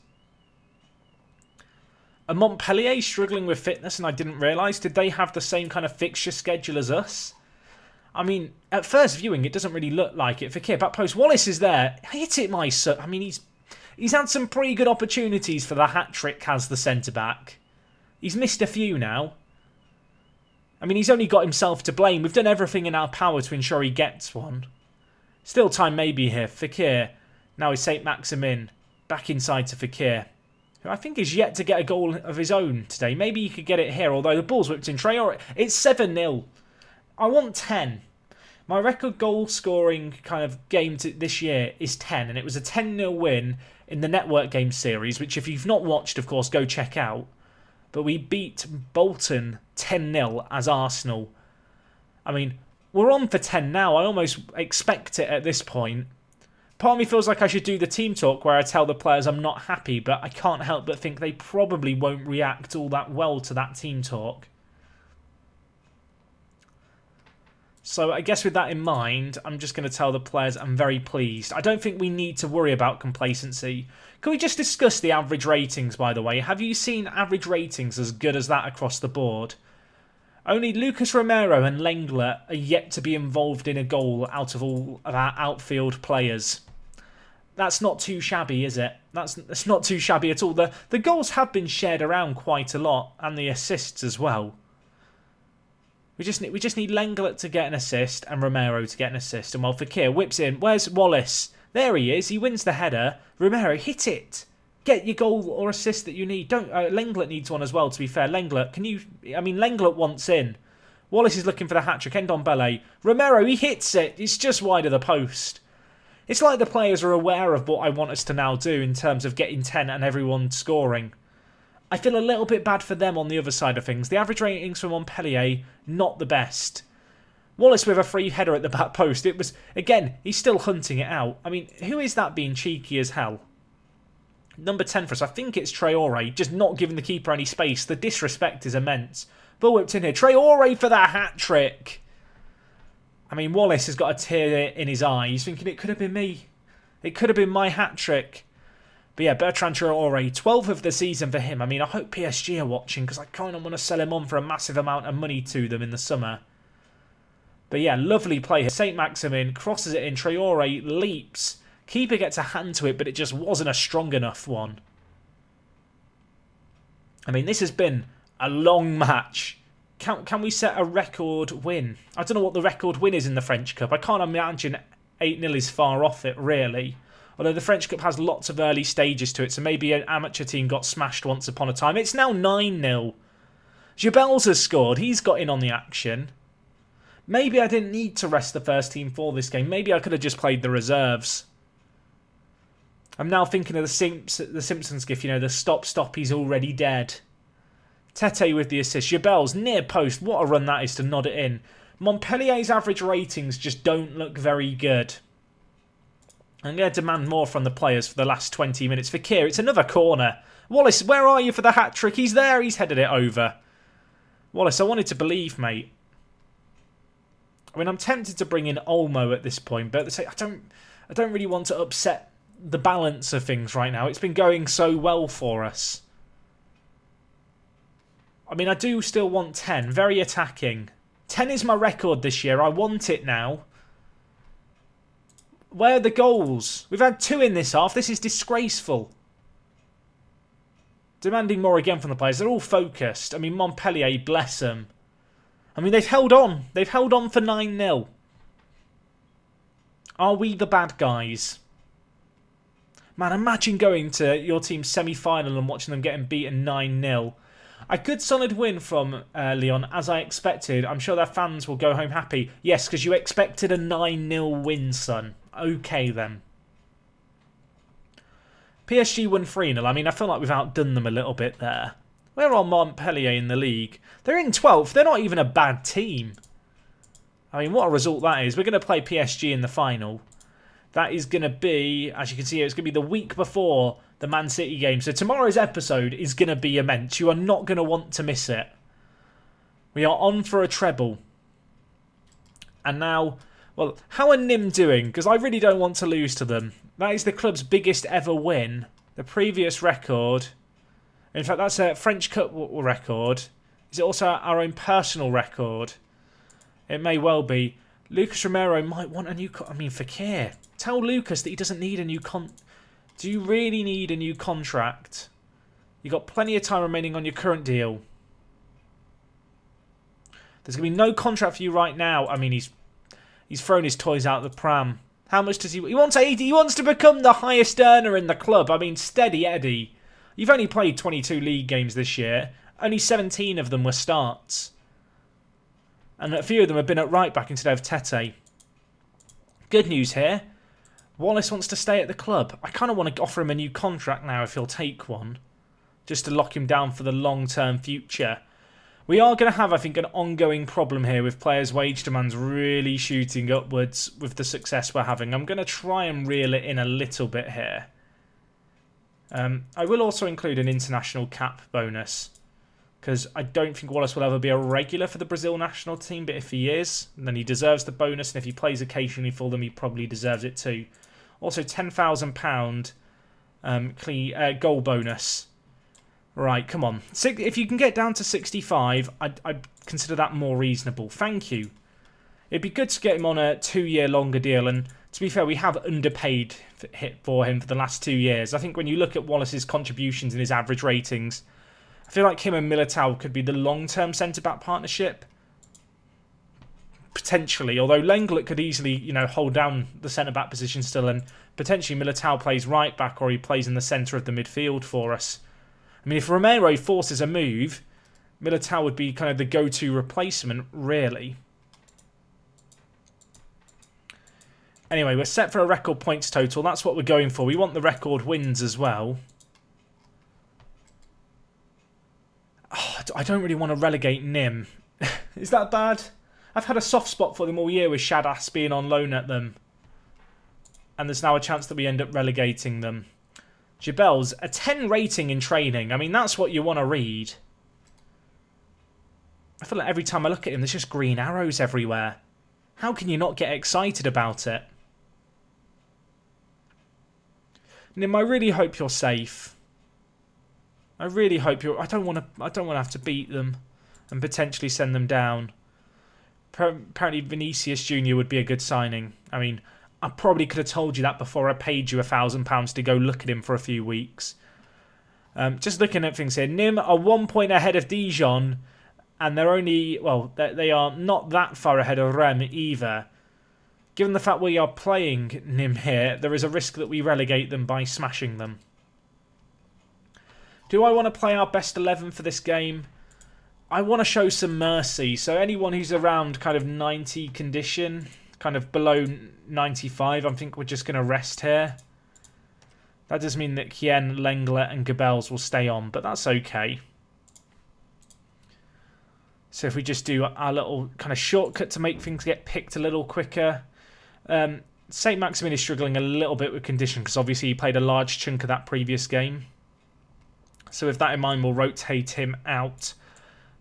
And Montpellier struggling with fitness, and I didn't realise. Did they have the same kind of fixture schedule as us? I mean, at first viewing, it doesn't really look like it. Fakir, back post. Wallace is there. Hit it, my son. I mean, he's had some pretty good opportunities for the hat-trick as the centre-back. He's missed a few now. I mean, he's only got himself to blame. We've done everything in our power to ensure he gets one. Still time maybe here. Fekir. Now is St. Maximin. Back inside to Fekir, who I think is yet to get a goal of his own today. Maybe he could get it here, although the ball's whipped in. Traore. It's 7-0. I want 10. My record goal scoring kind of game this year is 10, and it was a 10-0 win in the Network Game series, which if you've not watched, of course, go check out. But we beat Bolton 10-0 as Arsenal. I mean, we're on for 10 now. I almost expect it at this point. Part of me feels like I should do the team talk where I tell the players I'm not happy, but I can't help but think they probably won't react all that well to that team talk. So I guess with that in mind, I'm just going to tell the players I'm very pleased. I don't think we need to worry about complacency. Can we just discuss the average ratings, by the way? Have you seen average ratings as good as that across the board? Only Lucas Romero and Lenglet are yet to be involved in a goal out of all of our outfield players. That's not too shabby, is it? That's not too shabby at all. The goals have been shared around quite a lot, and the assists as well. We just need Lenglet to get an assist and Romero to get an assist. And while Fekir whips in, where's Wallace? There he is. He wins the header. Romero, hit it. Get your goal or assist that you need. Lenglet needs one as well, to be fair. Lenglet, Lenglet wants in. Wallace is looking for the hat-trick. Ndombele. Romero, he hits it. It's just wide of the post. It's like the players are aware of what I want us to now do in terms of getting 10 and everyone scoring. I feel a little bit bad for them on the other side of things. The average ratings for Montpellier, not the best. Wallace with a free header at the back post. It was, again, he's still hunting it out. I mean, who is that being cheeky as hell? Number 10 for us, I think it's Traore, just not giving the keeper any space. The disrespect is immense. Ball whipped in here. Traore for that hat-trick. I mean, Wallace has got a tear in his eye. He's thinking it could have been me. It could have been my hat-trick. But yeah, Bertrand Traore, 12th of the season for him. I mean, I hope PSG are watching because I kind of want to sell him on for a massive amount of money to them in the summer. But yeah, lovely play here. St. Maximin crosses it in. Traore leaps. Keeper gets a hand to it, but it just wasn't a strong enough one. I mean, this has been a long match. Can we set a record win? I don't know what the record win is in the French Cup. I can't imagine 8-0 is far off it, really. Although the French Cup has lots of early stages to it, so maybe an amateur team got smashed once upon a time. It's now 9-0. Jabels has scored. He's got in on the action. Maybe I didn't need to rest the first team for this game. Maybe I could have just played the reserves. I'm now thinking of the Simpsons gif, the stop, he's already dead. Tete with the assist. Jabels, near post. What a run that is to nod it in. Montpellier's average ratings just don't look very good. I'm going to demand more from the players for the last 20 minutes. Fekir, it's another corner. Wallace, where are you for the hat-trick? He's there. He's headed it over. Wallace, I wanted to believe, mate. I mean, I'm tempted to bring in Olmo at this point, but I don't really want to upset the balance of things right now. It's been going so well for us. I mean, I do still want 10. Very attacking. 10 is my record this year. I want it now. Where are the goals? We've had 2 in this half. This is disgraceful. Demanding more again from the players. They're all focused. I mean, Montpellier, bless them. I mean, they've held on. They've held on for 9-0. Are we the bad guys? Man, imagine going to your team's semi-final and watching them getting beaten 9-0. A good solid win from Lyon, as I expected. I'm sure their fans will go home happy. Yes, because you expected a 9-0 win, son. Okay, then. PSG won 3-0. I mean, I feel like we've outdone them a little bit there. Where are Montpellier in the league? They're in 12th. They're not even a bad team. I mean, what a result that is. We're going to play PSG in the final. That is going to be, as you can see here, it's going to be the week before the Man City game. So tomorrow's episode is going to be immense. You are not going to want to miss it. We are on for a treble. And now, well, how are Nim doing? Because I really don't want to lose to them. That is the club's biggest ever win. The previous record. In fact, that's a French Cup record. Is it also our own personal record? It may well be. Lucas Romero might want a new... Fekir. Tell Lucas that he doesn't need a new Do you really need a new contract? You've got plenty of time remaining on your current deal. There's going to be no contract for you right now. I mean, he's thrown his toys out the pram. How much does he... He wants 80. He wants to become the highest earner in the club. I mean, steady Eddie. You've only played 22 league games this year. Only 17 of them were starts. And a few of them have been at right back instead of Tete. Good news here. Wallace wants to stay at the club. I kind of want to offer him a new contract now if he'll take one. Just to lock him down for the long-term future. We are going to have, I think, an ongoing problem here with players' wage demands really shooting upwards with the success we're having. I'm going to try and reel it in a little bit here. I will also include an international cap bonus. Because I don't think Wallace will ever be a regular for the Brazil national team. But if he is, then he deserves the bonus. And if he plays occasionally for them, he probably deserves it too. Also, £10,000 goal bonus. Right, come on. If you can get down to 65, I'd consider that more reasonable. Thank you. It'd be good to get him on a 2-year longer deal. And to be fair, we have underpaid for him for the last 2 years. I think when you look at Wallace's contributions and his average ratings... I feel like him and Militao could be the long-term centre-back partnership. Potentially. Although Lenglet could easily, hold down the centre-back position still. And potentially Militao plays right-back or he plays in the centre of the midfield for us. I mean, if Romero forces a move, Militao would be kind of the go-to replacement, really. Anyway, we're set for a record points total. That's what we're going for. We want the record wins as well. I don't really want to relegate Nim. Is that bad? I've had a soft spot for them all year with Shadas being on loan at them. And there's now a chance that we end up relegating them. Jabel's a 10 rating in training. I mean, that's what you want to read. I feel like every time I look at him, there's just green arrows everywhere. How can you not get excited about it? Nim, I really hope you're safe. I really hope you're... I don't want to have to beat them and potentially send them down. Apparently Vinicius Jr. would be a good signing. I mean, I probably could have told you that before I paid you £1,000 to go look at him for a few weeks. Just looking at things here. Nim are 1 point ahead of Dijon. And they're only... Well, they are not that far ahead of Rennes either. Given the fact we are playing Nim here, there is a risk that we relegate them by smashing them. Do I want to play our best 11 for this game? I want to show some mercy. So anyone who's around kind of 90 condition, kind of below 95, I think we're just going to rest here. That does mean that Kien, Lenglet and Gabels will stay on, but that's okay. So if we just do our little kind of shortcut to make things get picked a little quicker. St. Maximin is struggling a little bit with condition because obviously he played a large chunk of that previous game. So with that in mind, we'll rotate him out.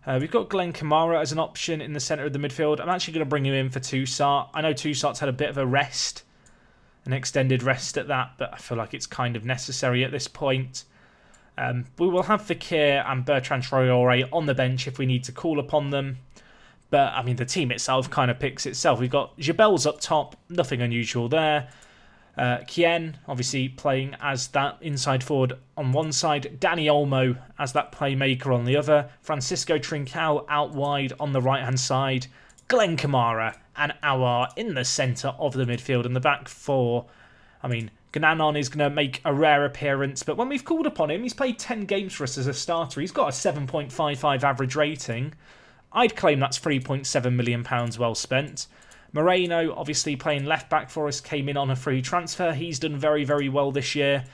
We've got Glenn Kamara as an option in the centre of the midfield. I'm actually going to bring him in for Toussaint. I know Toussaint's had a bit of a rest, an extended rest at that, but I feel like it's kind of necessary at this point. We will have Fekir and Bertrand Traoré on the bench if we need to call upon them. But, I mean, the team itself kind of picks itself. We've got Jabel's up top, nothing unusual there. Kien, obviously, playing as that inside forward on one side. Dani Olmo as that playmaker on the other. Francisco Trincao out wide on the right-hand side. Glenn Kamara and Aouar in the centre of the midfield. And the back four, I mean, Gnanon is going to make a rare appearance. But when we've called upon him, he's played 10 games for us as a starter. He's got a 7.55 average rating. I'd claim that's £3.7 million well spent. Moreno, obviously playing left-back for us, came in on a free transfer. He's done very, very well this year.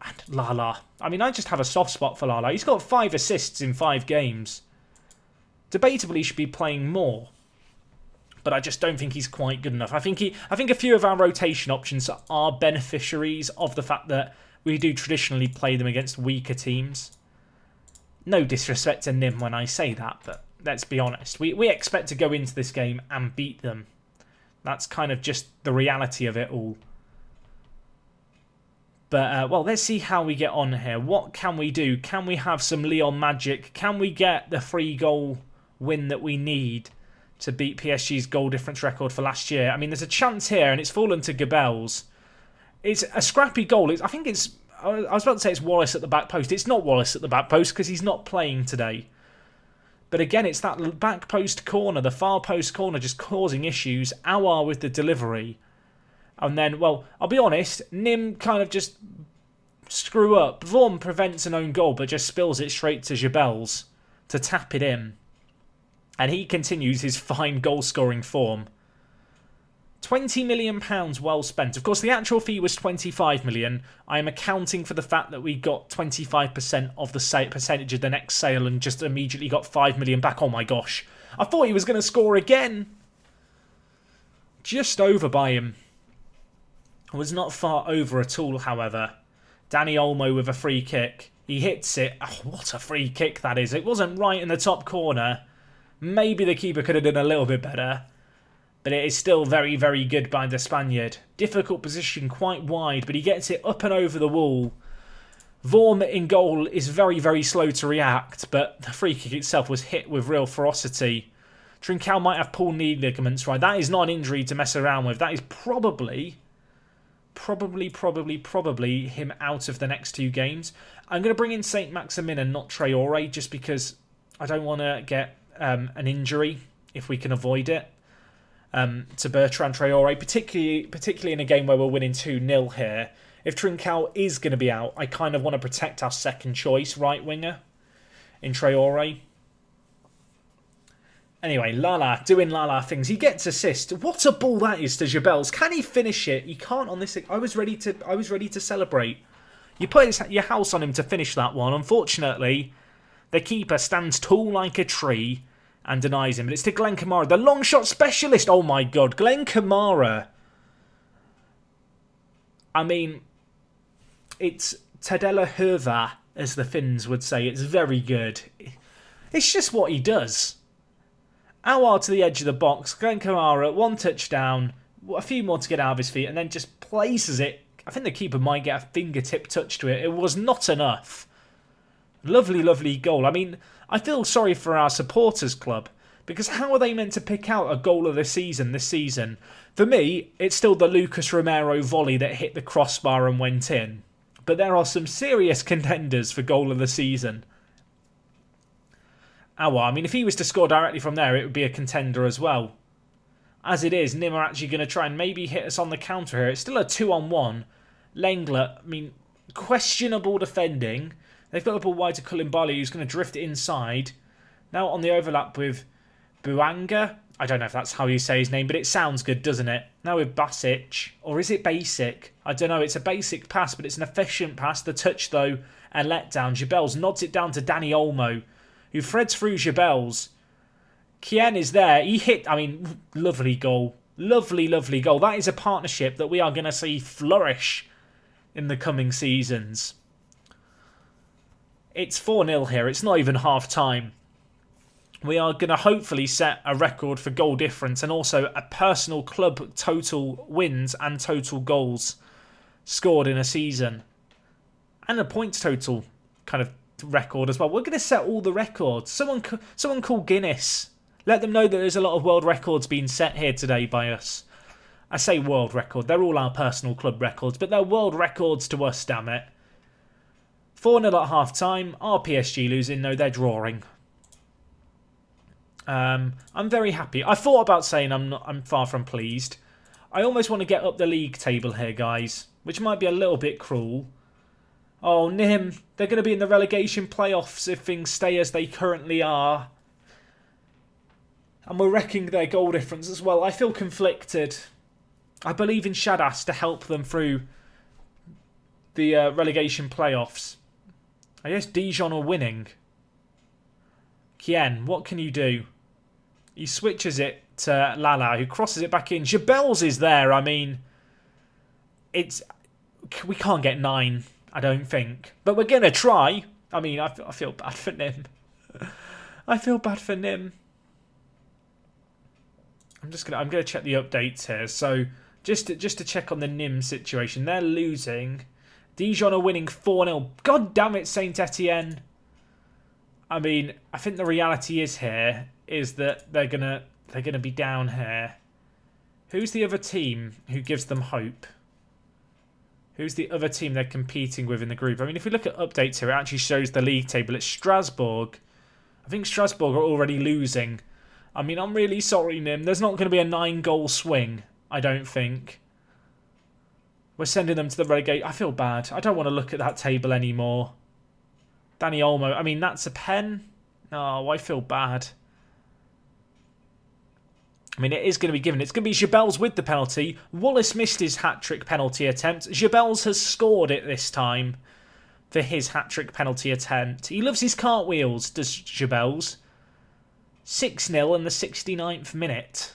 And Lala. I mean, I just have a soft spot for Lala. He's got 5 assists in 5 games. Debatably, he should be playing more. But I just don't think he's quite good enough. I think a few of our rotation options are beneficiaries of the fact that we do traditionally play them against weaker teams. No disrespect to Nim when I say that, but let's be honest. We expect to go into this game and beat them. That's kind of just the reality of it all. But, well, let's see how we get on here. What can we do? Can we have some Lyon magic? Can we get the 3-goal win that we need to beat PSG's goal difference record for last year? I mean, there's a chance here, and it's fallen to Gabels. It's a scrappy goal. I think it's... I was about to say it's Wallace at the back post. It's not Wallace at the back post because he's not playing today. But again, it's that back post corner, the far post corner, just causing issues. Aouar with the delivery. And then, well, I'll be honest, Nim kind of just screw up. Vorm prevents an own goal, but just spills it straight to Jabels to tap it in. And he continues his fine goal-scoring form. £20 million well spent. Of course, the actual fee was 25 million. I am accounting for the fact that we got 25% of the percentage of the next sale and just immediately got 5 million back. Oh my gosh. I thought he was going to score again. Just over by him. I was not far over at all, however. Danny Olmo with a free kick. He hits it. Oh, what a free kick that is. It wasn't right in the top corner. Maybe the keeper could have done a little bit better. But it is still very, very good by the Spaniard. Difficult position, quite wide, but he gets it up and over the wall. Vorm in goal is very, very slow to react, but the free kick itself was hit with real ferocity. Trincao might have pulled knee ligaments, right? That is not an injury to mess around with. That is probably him out of the next 2 games. I'm going to bring in Saint Maximin and not Traore, just because I don't want to get an injury if we can avoid it. To Bertrand Traore, particularly in a game where we're winning 2-0 here. If Trincao is going to be out, I kind of want to protect our second choice right winger in Traore. Anyway, Lala doing Lala things. He gets assist. What a ball that is to Jabels. Can he finish it? He can't on this. I was ready to celebrate. You put your house on him to finish that one. Unfortunately, the keeper stands tall like a tree and denies him. But it's to Glenn Kamara, the long shot specialist. Oh my god, Glenn Kamara. I mean, it's Tadela Hurva, as the Finns would say. It's very good. It's just what he does. Awar to the edge of the box. Glenn Kamara, 1 touchdown. A few more to get out of his feet. And then just places it. I think the keeper might get a fingertip touch to it. It was not enough. Lovely, lovely goal. I mean, I feel sorry for our supporters club. Because how are they meant to pick out a goal of the season this season? For me, it's still the Lucas Romero volley that hit the crossbar and went in. But there are some serious contenders for goal of the season. I mean, if he was to score directly from there, it would be a contender as well. As it is, Nim are actually going to try and maybe hit us on the counter here. It's still a 2-on-1. Lenglet, I mean, questionable defending. They've got the ball wide to Koulibaly, who's going to drift it inside. Now on the overlap with Buanga. I don't know if that's how you say his name, but it sounds good, doesn't it? Now with Basic. Or is it basic? I don't know. It's a basic pass, but it's an efficient pass. The touch, though, a letdown. Jabels nods it down to Danny Olmo, who threads through Jabels. Kien is there. He hit, I mean, lovely goal. Lovely, lovely goal. That is a partnership that we are going to see flourish in the coming seasons. It's 4-0 here. It's not even half time. We are going to hopefully set a record for goal difference and also a personal club total wins and total goals scored in a season. And a points total kind of record as well. We're going to set all the records. Someone call Guinness. Let them know that there's a lot of world records being set here today by us. I say world record. They're all our personal club records, but they're world records to us, damn it. 4-0 at half time. Are PSG losing? No, they're drawing. I'm very happy. I thought about saying I'm far from pleased. I almost want to get up the league table here, guys, which might be a little bit cruel. Oh, Nim, they're going to be in the relegation playoffs if things stay as they currently are. And we're wrecking their goal difference as well. I feel conflicted. I believe in Shadas to help them through the relegation playoffs. I guess Dijon are winning. Kien, what can you do? He switches it to Lala, who crosses it back in. Jabels is there. I mean, we can't get 9, I don't think. But we're going to try. I mean, I feel bad for Nim. I feel bad for Nim. I'm going to check the updates here. So, just to check on the Nim situation. They're losing. Dijon are winning 4-0. God damn it, Saint Etienne. I mean, I think the reality is that they're gonna be down here. Who's the other team who gives them hope? Who's the other team they're competing with in the group? I mean, if we look at updates here, it actually shows the league table. It's Strasbourg. I think Strasbourg are already losing. I mean, I'm really sorry, Nim. There's not going to be a 9-goal swing, I don't think. We're sending them to the relegate. I feel bad. I don't want to look at that table anymore. Danny Olmo. I mean, that's a pen. Oh, I feel bad. I mean, it is going to be given. It's going to be Jabels with the penalty. Wallace missed his hat-trick penalty attempt. Jabels has scored it this time for his hat-trick penalty attempt. He loves his cartwheels, does Jabels. 6-0 in the 69th minute.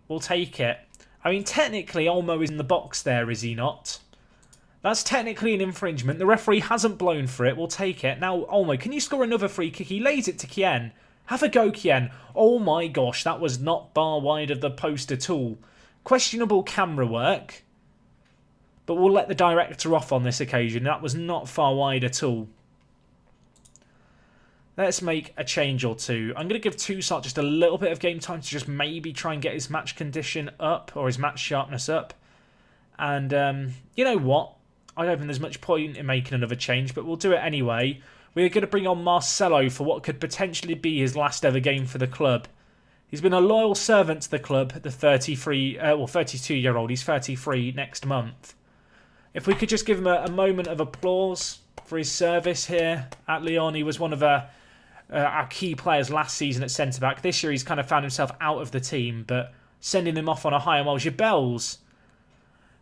We'll take it. I mean, technically, Olmo is in the box there, is he not? That's technically an infringement. The referee hasn't blown for it. We'll take it. Now, Olmo, can you score another free kick? He lays it to Kien. Have a go, Kien. Oh my gosh, that was not bar wide of the post at all. Questionable camera work. But we'll let the director off on this occasion. That was not far wide at all. Let's make a change or two. I'm going to give Toussaint just a little bit of game time to just maybe try and get his match condition up or his match sharpness up. And you know what? I don't think there's much point in making another change, but we'll do it anyway. We're going to bring on Marcelo for what could potentially be his last ever game for the club. He's been a loyal servant to the club, the 32-year-old. He's 33 next month. If we could just give him a moment of applause for his service here at Lyon. He was one of our key players last season at centre-back. This year he's kind of found himself out of the team, but sending him off on a high. And while Jabels,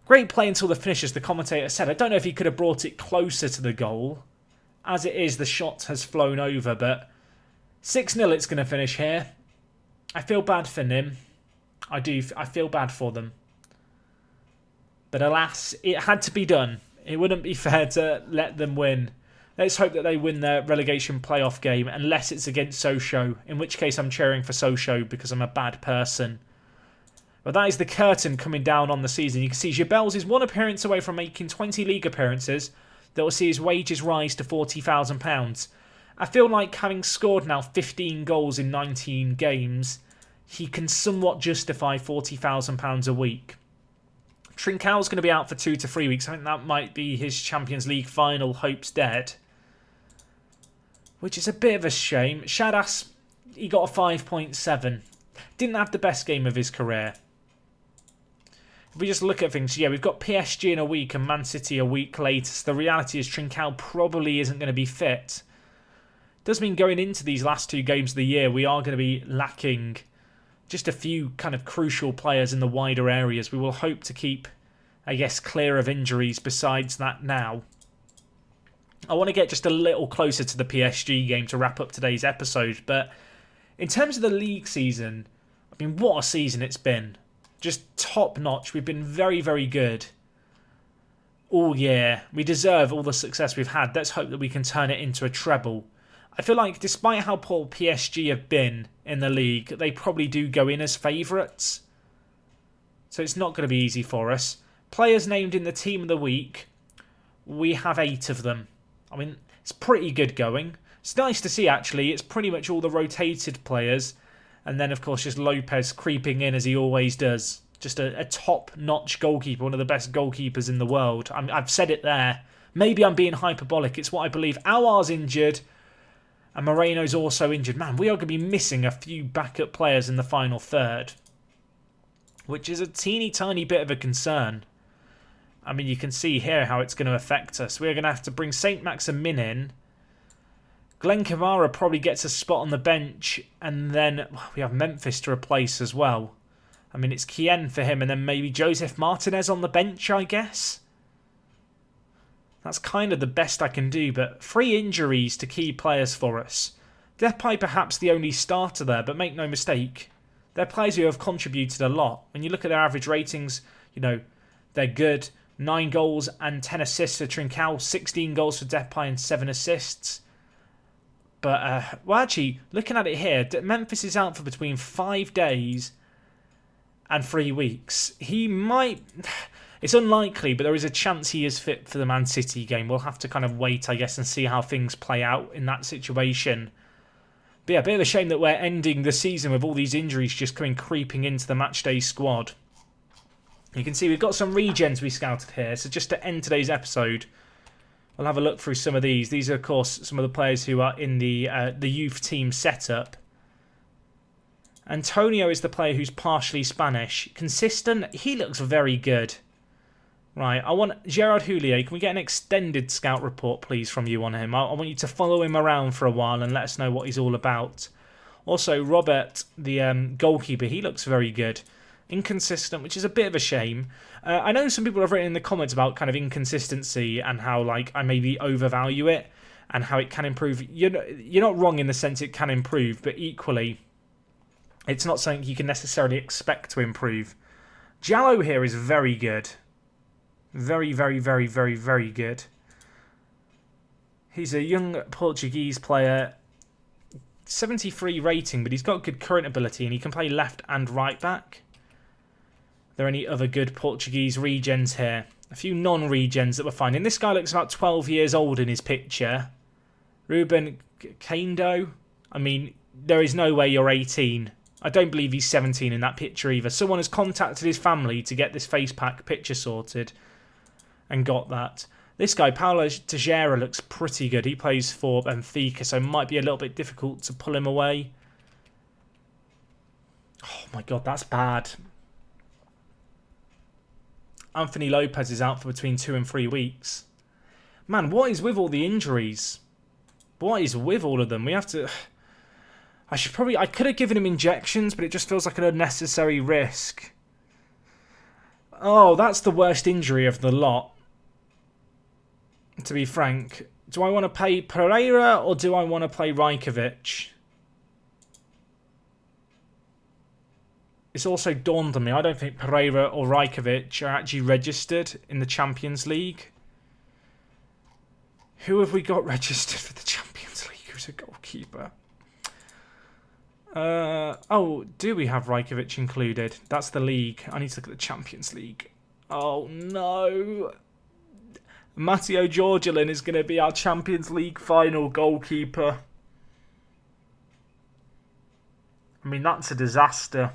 great play until the finish, as the commentator said. I don't know if he could have brought it closer to the goal. As it is, the shot has flown over, but 6-0 it's going to finish here. I feel bad for Nim. I feel bad for them. But alas, it had to be done. It wouldn't be fair to let them win. Let's hope that they win their relegation playoff game, unless it's against Sochaux, in which case I'm cheering for Sochaux because I'm a bad person. But that is the curtain coming down on the season. You can see Jabels is one appearance away from making 20 league appearances that will see his wages rise to £40,000. I feel like having scored now 15 goals in 19 games, he can somewhat justify £40,000 a week. Trincão's going to be out for 2 to 3 weeks. I think that might be his Champions League final hopes dead. Which is a bit of a shame. Shadas, he got a 5.7. Didn't have the best game of his career. If we just look at things, yeah, we've got PSG in a week and Man City a week later. So the reality is Trincão probably isn't going to be fit. Does mean going into these last 2 games of the year, we are going to be lacking just a few kind of crucial players in the wider areas. We will hope to keep, I guess, clear of injuries besides that now. I want to get just a little closer to the PSG game to wrap up today's episode. But in terms of the league season, I mean, what a season it's been. Just top notch. We've been very, very good all year. We deserve all the success we've had. Let's hope that we can turn it into a treble. I feel like despite how poor PSG have been in the league, they probably do go in as favourites. So it's not going to be easy for us. Players named in the team of the week, we have 8 of them. I mean, it's pretty good going. It's nice to see, actually. It's pretty much all the rotated players. And then, of course, just Lopez creeping in as he always does. Just a top-notch goalkeeper, one of the best goalkeepers in the world. I've said it there. Maybe I'm being hyperbolic. It's what I believe. Aouar's injured. And Moreno's also injured. Man, we are going to be missing a few backup players in the final third. Which is a teeny tiny bit of a concern. I mean, you can see here how it's going to affect us. We're going to have to bring Saint-Maximin in. Glenn Kamara probably gets a spot on the bench. And then we have Memphis to replace as well. I mean, it's Kien for him. And then maybe Joseph Martinez on the bench, I guess. That's kind of the best I can do, but 3 injuries to key players for us. Depay perhaps the only starter there, but make no mistake, they're players who have contributed a lot. When you look at their average ratings, you know, they're good. 9 goals and 10 assists for Trincão, 16 goals for Depay and 7 assists. But, well, actually, looking at it here, Memphis is out for between 5 days and 3 weeks. He might... It's unlikely, but there is a chance he is fit for the Man City game. We'll have to kind of wait, I guess, and see how things play out in that situation. But yeah, a bit of a shame that we're ending the season with all these injuries just creeping into the matchday squad. You can see we've got some regens we scouted here. So just to end today's episode, we'll have a look through some of these. These are, of course, some of the players who are in the youth team setup. Antonio is the player who's partially Spanish. Consistent, he looks very good. Right, I want Gerard Houllier. Can we get an extended scout report, please, from you on him? I want you to follow him around for a while and let us know what he's all about. Also, Robert, the goalkeeper, he looks very good. Inconsistent, which is a bit of a shame. I know some people have written in the comments about kind of inconsistency and how like I maybe overvalue it and how it can improve. You're not wrong in the sense it can improve, but equally, it's not something you can necessarily expect to improve. Jallo here is very good. Very, very, very, very, very good. He's a young Portuguese player. 73 rating, but he's got good current ability and he can play left and right back. Are there any other good Portuguese regens here? A few non-regens that we're finding. This guy looks about 12 years old in his picture. Ruben Kendo. I mean, there is no way you're 18. I don't believe he's 17 in that picture either. Someone has contacted his family to get this face pack picture sorted and got that. This guy, Paulo Teixeira, looks pretty good. He plays for Benfica, so it might be a little bit difficult to pull him away. Oh my god, that's bad. Anthony Lopez is out for between 2 and 3 weeks. Man, what is with all the injuries? What is with all of them? We have to... I could have given him injections, but it just feels like an unnecessary risk. Oh, that's the worst injury of the lot. To be frank, do I want to play Pereira or do I want to play Rajkovic? It's also dawned on me, I don't think Pereira or Rajkovic are actually registered in the Champions League. Who have we got registered for the Champions League? Who's a goalkeeper? Oh, do we have Rajkovic included? That's the league. I need to look at the Champions League. Oh no. Matteo Georgilin is going to be our Champions League final goalkeeper. I mean, that's a disaster.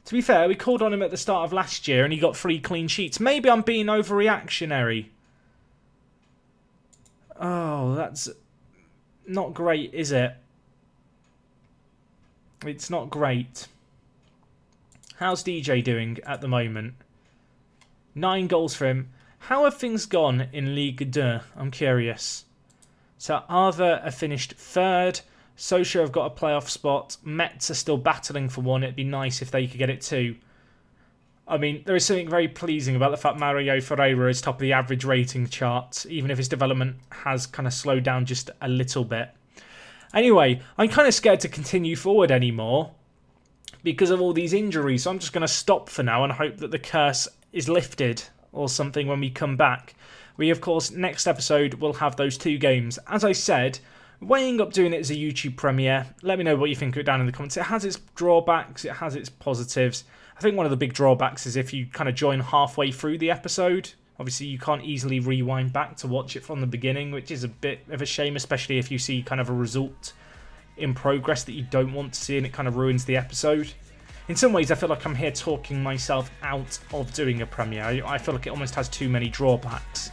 To be fair, we called on him at the start of last year and he got 3 clean sheets. Maybe I'm being overreactionary. Oh, that's not great, is it? It's not great. How's DJ doing at the moment? 9 goals for him. How have things gone in Ligue 2? I'm curious. So Arva have finished 3rd. Socha have got a playoff spot. Mets are still battling for one. It'd be nice if they could get it too. I mean, there is something very pleasing about the fact Mario Ferreira is top of the average rating chart, even if his development has kind of slowed down just a little bit. Anyway, I'm kind of scared to continue forward anymore because of all these injuries. So I'm just going to stop for now and hope that the curse is lifted or something when we come back. We, of course, next episode will have those 2 games. As I said, weighing up doing it as a YouTube premiere. Let me know what you think of it down in the comments. It has its drawbacks, it has its positives. I think one of the big drawbacks is if you kind of join halfway through the episode. Obviously, you can't easily rewind back to watch it from the beginning, which is a bit of a shame, especially if you see kind of a result in progress that you don't want to see and it kind of ruins the episode. In some ways, I feel like I'm here talking myself out of doing a premiere. I feel like it almost has too many drawbacks.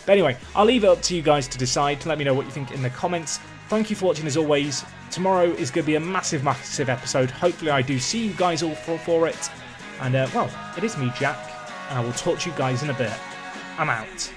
But anyway, I'll leave it up to you guys to decide. Let me know what you think in the comments. Thank you for watching as always. Tomorrow is going to be a massive, massive episode. Hopefully I do see you guys all for it. And, well, it is me, Jack. And I will talk to you guys in a bit. I'm out.